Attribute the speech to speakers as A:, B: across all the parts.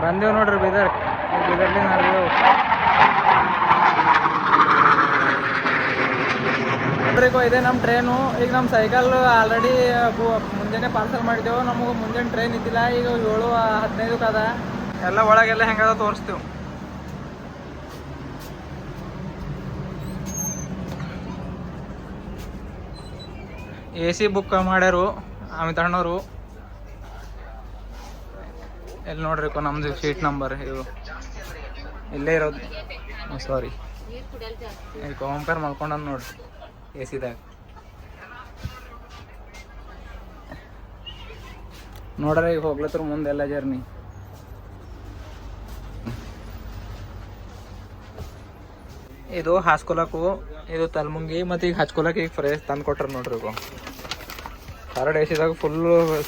A: ಬಂದೇವು ನೋಡ್ರಿ ಬೀದರ್. ಬೀದರ್ಲಿ ನಡೆದೇವು ನೋಡ್ರಿ. ಇದೆ ನಮ್ಮ ಟ್ರೈನು. ಈಗ ನಮ್ಮ ಸೈಕಲ್ ಆಲ್ರೆಡಿ ಮುಂಜಾನೆ ಪಾರ್ಸಲ್ ಮಾಡಿದೆವು. ನಮಗೆ ಮುಂಜಾನೆ ಟ್ರೈನ್ ಇದ್ದಿಲ್ಲ. ಈಗ 7:15 ಅದ. ಎಲ್ಲ ಒಳಗೆಲ್ಲ ಹೆಂಗದ ತೋರಿಸ್ತೇವೆ. AC ಬುಕ್ ಮಾಡ್ಯಾರು ಅಮಿತ್ ಅಣ್ಣವರು. ಎಲ್ಲಿ ನೋಡ್ರಿ ನಮ್ದು ಸೀಟ್ ನಂಬರ್ ಇವು ಇಲ್ಲೇ ಇರೋದು. ಸಾರಿ, ಓಂಕಾರ ಮಲ್ಕೊಂಡ ನೋಡ್ರಿ AC-ದಾಗ. ನೋಡ್ರಿ ಈಗ ಹೋಗ್ಲತ್ರ ಮುಂದೆಲ್ಲ ಜರ್ನಿ. ಇದು ಹಾಸ್ಕೊಲಕ್ಕೂ, ಇದು ತಲ್ಮುಂಗಿ, ಮತ್ತು ಈಗ ಹಚ್ಕೊಲಕ್ಕೆ ಈಗ ಫ್ರೆಶ್ ತಂದು ಕೊಟ್ರ ನೋಡ್ರಿ. ಈಗ ಥರ್ಡ್ AC-ದಾಗ ಫುಲ್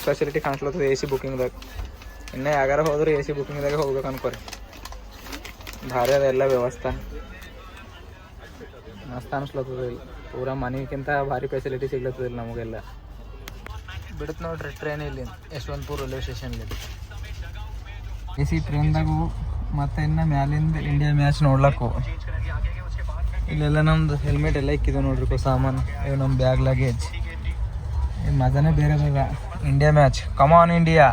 A: ಫೆಸಿಲಿಟಿ ಕಾಣಿಸ್ಲತ್ತದ. AC ಬುಕ್ಕಿಂಗ್ದಾಗ ಇನ್ನೂ ಯಾಗಾರ ಹೋದ್ರೆ AC ಬುಕ್ಕಿಂಗ್ದಾಗ ಹೋಗ್ಬೇಕು ಅನ್ಕೋರಿ. ಭಾರಿ ಅದ ಎಲ್ಲ ವ್ಯವಸ್ಥೆ, ಮಸ್ತ್ ಅನಿಸ್ಲತ್ತದ. ಇಲ್ಲಿ ಪೂರಾ ಮನೆಗಿಂತ ಭಾರಿ ಫೆಸಿಲಿಟಿ ಸಿಗ್ಲತ್ತದ ಇಲ್ಲಿ ನಮಗೆಲ್ಲ. ಬಿಡುತ್ತೆ ನೋಡ್ರಿ ಟ್ರೈನ್ ಇಲ್ಲಿ ಯಶವಂತಪುರ ರೈಲ್ವೆ ಸ್ಟೇಷನ್ಲಿ. AC ಟ್ರೈನ್ದಾಗೂ ಮತ್ತು ಇನ್ನು ಮ್ಯಾಲಿಂದ ಇಂಡಿಯಾ ಮ್ಯಾಚ್ ನೋಡ್ಲಕ್ಕು. ಇಲ್ಲೆಲ್ಲ ನಮ್ದು ಹೆಲ್ಮೆಟ್ ಎಲ್ಲ ಇಕ್ಕಿದೆ ನೋಡ್ರಿ ಸಾಮಾನು. ಇವು ನಮ್ಮ ಬ್ಯಾಗ್ ಲಗೇಜ್. ಈ ಮಜಾನೇ ಬೇರೆ ಅದ. India match, come on India,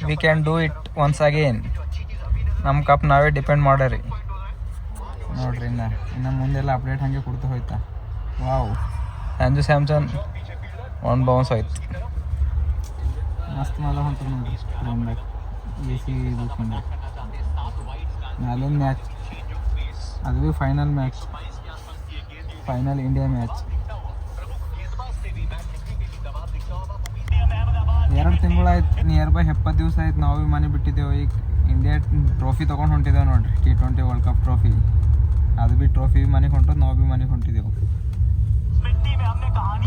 A: we can do it once again. ನಮ್ಮ ಕಪ್ ನಾವೇ ಡಿಪೆಂಡ್ ಮಾಡ್ಯಾರಿ ನೋಡ್ರಿ. ಇನ್ನು ಮುಂದೆಲ್ಲ ಅಪ್ಡೇಟ್ ಹಾಗೆ ಕೊಡ್ತಾ ಹೋಯ್ತಾ. ವಾವ್, ಸಂಜು ಸ್ಯಾಮ್ಸನ್ 1 ಬೌನ್ಸ್ ಹೋಯ್ತು. ಮಸ್ತ್ ಮಜಾ ಹೊಂಟದ ನೋಡ್ರಿ ಟ್ರೈನ್ದಾಗ. AC ಬುಕ್ಕಿಂಗ್ ಮ್ಯಾಲಿನ ಮ್ಯಾಚ್, ಅದು ಭೀ final match, final India match. 2 ತಿಂಗಳಾಯ್ತು, ನಿಯರ್ ಬೈ 70 ದಿವಸ ಆಯ್ತು ನಾವು ಭೀ ಮನೆ ಬಿಟ್ಟಿದ್ದೆವು. ಈಗ ಇಂಡಿಯಾ ಟ್ರೋಫಿ ತೊಗೊಂಡು ಹೊಂಟಿದ್ದೇವೆ ನೋಡ್ರಿ, T20 ವರ್ಲ್ಡ್ ಕಪ್ ಟ್ರೋಫಿ. ಅದು ಭೀ ಟ್ರೋಫಿ ಮನೆಗೆ ಹೊಂಟೋದು, ನಾವು ಭೀ ಮನೆಗೆ ಹೊಂಟಿದ್ದೆವು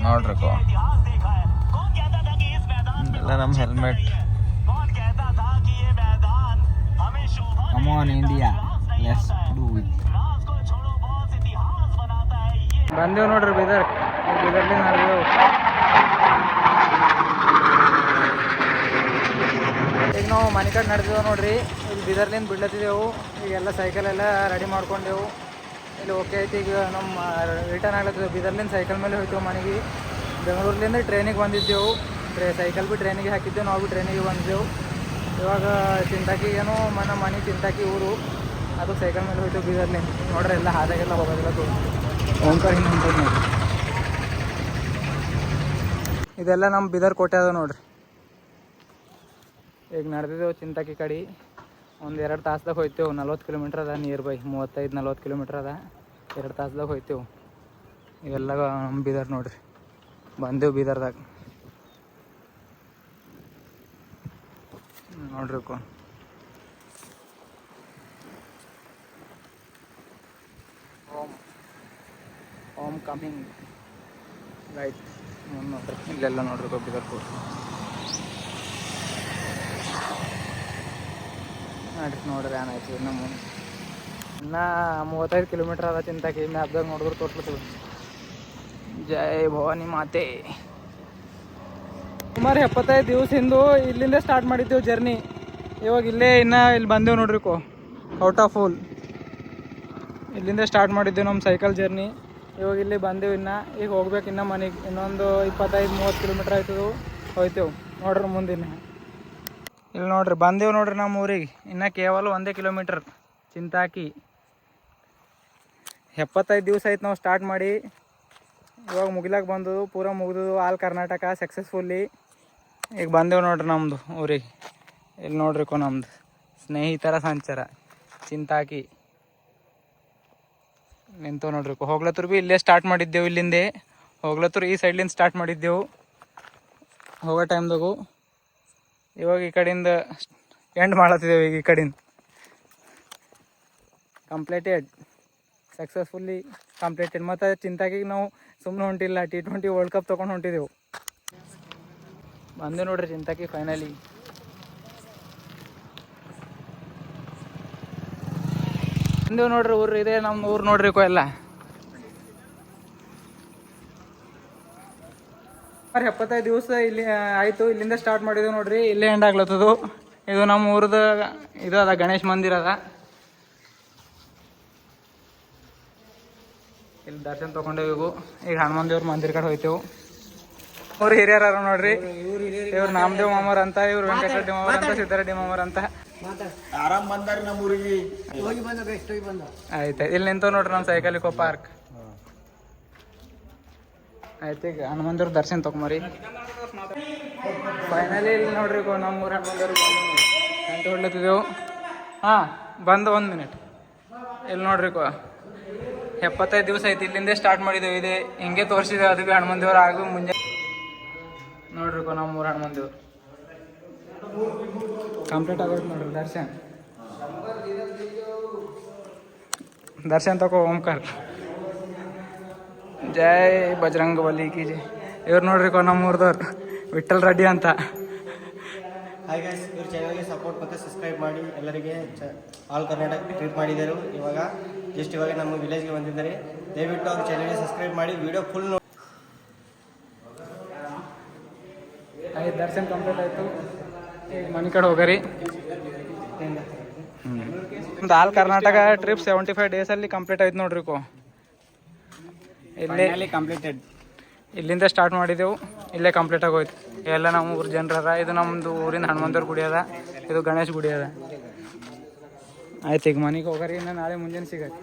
A: ನೋಡ್ರಿ. ಎಲ್ಲ ನಮ್ಮ helmet. Come on India, let's do it. ಬಂದೇವು ನೋಡ್ರಿ ಬೀದರ್. ಬೀದರ್ಲಿ ನಡೆದೇವು. ಈಗ ನಾವು ಮನೆ ಕಡೆ ನಡೆದೇವು ನೋಡ್ರಿ. ಇಲ್ಲಿ ಬೀದರ್ಲಿಂದ ಬಿಡ್ಲತ್ತಿದ್ದೆವು. ಈಗೆಲ್ಲ ಸೈಕಲ್ ಎಲ್ಲ ರೆಡಿ ಮಾಡ್ಕೊಂಡೆವು. ಇಲ್ಲಿ ಓಕೆ ಐತಿ. ಈಗ ನಮ್ಮ ರಿಟರ್ನ್ ಆಗ್ಲತ್ತಿದ್ದೆವು. ಬೀದರ್ಲಿಂದ ಸೈಕಲ್ ಮೇಲೆ ಹೋಯ್ತೇವೆ ಮನೆಗೆ. ಬೆಂಗಳೂರ್ಲಿಂದ ಟ್ರೈನಿಗೆ ಬಂದಿದ್ದೆವು. ಸೈಕಲ್ ಭೀ ಟ್ರೈನಿಗೆ ಹಾಕಿದ್ದೆವು, ನಾವು ಭೀ ಟ್ರೈನಿಗೆ ಬಂದಿದ್ದೆವು. ಇವಾಗ ಚಿಂತಾಕಿ ಏನು ನಮ್ಮ ಮನೆ ಚಿಂತಾಕಿ ಊರು, ಅದು ಸೈಕಲ್ ಮೇಲೆ ಹೋಯ್ತೇವೆ ಬೀದರ್ಲಿಂದ. ನೋಡ್ರಿ ಎಲ್ಲ ಹಾದಾಗೆಲ್ಲ ಹೋಗೋದಿಲ್ಲ ತೋರಿಸ್ತೀವಿ. ಓಂಕಾರ ಹಿಂಗೆ ಹೊಂಟೋದು ನೋಡ್ರಿ. ಇದೆಲ್ಲ ನಮ್ಮ ಬೀದರ್ ಕೋಟೆ ಅದ ನೋಡ್ರಿ. ಈಗ ನಡೆದಿದ್ದೆವು ಚಿಂತಾಕಿ ಕಡೆ. ಒಂದು 2 ತಾಸ್ದಾಗ ಹೋಯ್ತೇವೆ. 40 ಕಿಲೋಮೀಟ್ರ್ ಅದ, ನಿಯರ್ ಬೈ 35-40 ಕಿಲೋಮೀಟ್ರ್ ಅದ. 2 ತಾಸ್ದಾಗ ಹೋಯ್ತೇವೆ. ಇವೆಲ್ಲ ನಮ್ಮ ಬೀದರ್ ನೋಡ್ರಿ. ಬಂದೆವು ಬೀದರ್ದಾಗ ನೋಡ್ರಿ. ಹೋಮ್ ಕಮಿಂಗ್ ರೈಟ್ ನೋಡ್ರಿ. ಇಲ್ಲೆಲ್ಲ ನೋಡ್ರಿ ಬೀದರ್ ಕೋಟೆ ನೋಡ್ರಿ. ಏನಾಯ್ತು ನಮ್ಮ ಇನ್ನೂ 35 ಕಿಲೋಮೀಟ್ರ್ ಅದ ಚಿಂತಾಕಿ. ಮ್ಯಾಪ್ದಾಗ ನೋಡಿದ್ರು ತೋರ್ಸ್ಲತ್ತದ. ಜೈ ಭವಾನಿ ಮಾತೆ. ಸುಮಾರು 75 ದಿವಸ ಹಿಂದೆ ಇಲ್ಲಿಂದ ಸ್ಟಾರ್ಟ್ ಮಾಡಿದ್ದೆವು ಜರ್ನಿ. ಇವಾಗ ಇಲ್ಲೇ ಇಲ್ಲಿ ಬಂದೆವು ನೋಡ್ರಿ. ಔಟ್ ಆಫ್ ಫುಲ್ ಇಲ್ಲಿಂದ ಸ್ಟಾರ್ಟ್ ಮಾಡಿದ್ದೆವು ನಮ್ಮ ಸೈಕಲ್ ಜರ್ನಿ. ಇವಾಗ ಇಲ್ಲಿ ಬಂದೆವು. ಈಗ ಹೋಗ್ಬೇಕು ಇನ್ನು ಮನೆಗೆ. ಇನ್ನೊಂದು 25-30 ಕಿಲೋಮೀಟ್ರ್ ಆಯ್ತದೆ, ಹೋಯ್ತೇವೆ ನೋಡ್ರಿ ಮುಂದಿನ. ಇಲ್ಲಿ ನೋಡ್ರಿ ಬಂದೆವು ನೋಡ್ರಿ ನಮ್ಮ ಊರಿಗೆ. ಇನ್ನು ಕೇವಲ 1 ಕಿಲೋಮೀಟ್ರ್ ಚಿಂತಾಕಿ. 75 ದಿವಸ ಆಯ್ತು ನಾವು ಸ್ಟಾರ್ಟ್ ಮಾಡಿ. ಇವಾಗ ಮುಗಿಲಾಕ ಬಂದದು, ಪೂರ ಮುಗಿದು ಆಲ್ ಕರ್ನಾಟಕ ಸಕ್ಸಸ್ಫುಲ್ಲಿ. ಈಗ ಬಂದೆವು ನೋಡ್ರಿ ನಮ್ಮದು ಊರಿಗೆ. ಇಲ್ಲಿ ನೋಡ್ರಿ ನಮ್ಮದು ಸ್ನೇಹಿತರ ಸಂಚಾರ ಚಿಂತಾಕಿ ನಿಂತು ನೋಡ್ರಿ. ಹೋಗ್ಲತ್ತರು ಭೀ ಇಲ್ಲೇ ಸ್ಟಾರ್ಟ್ ಮಾಡಿದ್ದೆವು. ಇಲ್ಲಿಂದೇ ಹೋಗ್ಲತ್ತರು ಈ ಸೈಡ್ಲಿಂದ ಸ್ಟಾರ್ಟ್ ಮಾಡಿದ್ದೆವು ಹೋಗೋ ಟೈಮ್ದಾಗು. ಇವಾಗ ಈ ಕಡೆಯಿಂದ ಎಂಡ್ ಮಾಡತ್ತಿದ್ದೇವೆ. ಈಗ ಈ ಕಡೆಯಿಂದ ಕಂಪ್ಲೀಟೆಡ್, ಸಕ್ಸಸ್ಫುಲ್ಲಿ ಕಂಪ್ಲೀಟೆಡ್. ಮತ್ತು ಚಿಂತಾಗಿ ನಾವು ಸುಮ್ಮನೆ ಹೊಂಟಿಲ್ಲ, T20 ವರ್ಲ್ಡ್ ಕಪ್ ತೊಗೊಂಡು ಹೊಂಟಿದ್ದೆವು. ಬಂದೆ ನೋಡ್ರಿ ಚಿಂತಾಕಿ ಫೈನಲಿ. ಬಂದೇವು ನೋಡ್ರಿ ಊರು. ಇದೆ ನಮ್ಮ ಊರು ನೋಡ್ರಿ. ಎಲ್ಲ 75 ದಿವಸ ಇಲ್ಲಿ ಆಯಿತು. ಇಲ್ಲಿಂದ ಸ್ಟಾರ್ಟ್ ಮಾಡಿದೆವು ನೋಡ್ರಿ. ಇಲ್ಲೇ ಎಂಡ್ ಆಗ್ಲತ್ತದು. ಇದು ನಮ್ಮ ಊರದ ಇದು ಅದ ಗಣೇಶ್ ಮಂದಿರ ಅದ. ಇಲ್ಲಿ ದರ್ಶನ ತೊಗೊಂಡೇವು. ಈಗ ಹನುಮಾನ್ ದೇವ್ರ ಮಂದಿರ ಕಡೆ ಹೋಯ್ತೇವು. ಅವ್ರು ಹಿರಿಯರ ನೋಡ್ರಿ, ಇವ್ರು ನಾಮದೇವ್ ಮಾಮರ್ ಅಂತ, ಇವ್ರು ವೆಂಕಟರೆಡ್ಡಿ ಮಾಮರ್ ಅಂತ, ಸಿದ್ದಾರೆಡ್ಡಿ ಮಾಮರ್ ಅಂತ.
B: ಆರಾಮ್ ಬಂದಾರ ನಮ್ಮ ಊರಿಗೆ.
A: ಆಯ್ತು ಇಲ್ಲಿ ನಿಂತವ್ ನೋಡ್ರಿ ನಮ್ಮ ಸೈಕಲಿಕೋ ಪಾರ್ಕ್. ಆಯ್ತು ಈಗ ಹನುಮಾನ್ ದೇವ್ರ ದರ್ಶನ ತೊಗೊಂಬರಿ. ಫೈನಲಿ ಇಲ್ಲಿ ನೋಡ್ರಿ ನಮ್ಮ ಊರ ಹನುಮಾನ್ ದೇವ್ರಿಗೆ ಗಂಟೆ ಹೊಡ್ಲತ್ತಿದ್ದೆವು. ಹಾಂ ಬಂದು 1 ಮಿನಿಟ್. ಇಲ್ಲಿ ನೋಡ್ರಿ 75 ದಿವಸ ಐತಿ ಇಲ್ಲಿಂದೇ ಸ್ಟಾರ್ಟ್ ಮಾಡಿದ್ದೇವೆ. ಇದೆ ಹಿಂಗೆ ತೋರಿಸಿದ್ದೇವೆ. ಅದು ಭೀ ಹನುಮಾನ್ ದೇವ್ರು ಆಗು ಮುಂಜಾನೆ ನೋಡ್ರಿ ನಮ್ಮ ಊರ ಹನುಮಾನ್ ದೇವ್ರು ಕಂಪ್ಲೀಟ್ ಆಗೋದು ನೋಡ್ರಿ. ದರ್ಶನ ತಗೋ ಓಂಕಾರ. ಜೈ ಬಜರಂಗ ಬಲಿ ಕಿ ಜೈ. ಇವ್ರು ನೋಡ್ರಿ ನಮ್ಮ ಊರ್ದವ್ರು ವಿಠಲ್ ರೆಡ್ಡಿ ಅಂತ.
B: ಹಾಯ್ ಗೈಸ್, ಇವ್ರ ಚಾನಲ್ಗೆ ಸಪೋರ್ಟ್ ಮತ್ತು ಸಬ್ಸ್ಕ್ರೈಬ್ ಮಾಡಿ. ಎಲ್ಲರಿಗೆ ಆಲ್ ಕರ್ನಾಟಕ ಟ್ರೀಟ್ ಮಾಡಿದರು. ಇವಾಗ ನಮ್ಮ ವಿಲೇಜ್ಗೆ ಬಂದಿದ್ದಾರೆ. ದಯವಿಟ್ಟು ಅವ್ರ ಚಾನಲ್ಗೆ ಸಬ್ಸ್ಕ್ರೈಬ್ ಮಾಡಿ. ವಿಡಿಯೋ ಫುಲ್ ನೋಡಿ.
A: ಆಯ್ತು ದರ್ಶನ ಕಂಪ್ಲೀಟ್ ಆಯಿತು. ಈಗ ಮನೆ ಕಡೆ ಹೋಗರಿ. ನಮ್ದು ಆಲ್ ಕರ್ನಾಟಕ ಟ್ರಿಪ್ 75 ಡೇಸಲ್ಲಿ ಕಂಪ್ಲೀಟ್ ಆಯ್ತು ನೋಡ್ರಿ. ಇಲ್ಲೇ
B: ಕಂಪ್ಲೀಟೆಡ್.
A: ಇಲ್ಲಿಂದ ಸ್ಟಾರ್ಟ್ ಮಾಡಿದೆವು, ಇಲ್ಲೇ ಕಂಪ್ಲೀಟ್ ಆಗೋಯ್ತು. ಎಲ್ಲ ನಮ್ಮ ಊರು ಜನರದ. ಇದು ನಮ್ಮದು ಊರಿನ ಹನುಮಂತವ್ರ ಗುಡಿ ಅದ. ಇದು ಗಣೇಶ್ ಗುಡಿ ಅದ. ಆಯ್ತು ಈಗ ಮನೆಗೆ ಹೋಗರಿ. ಇನ್ನು ನಾಳೆ ಮುಂಜಾನೆ ಸಿಗತ್ತೆ.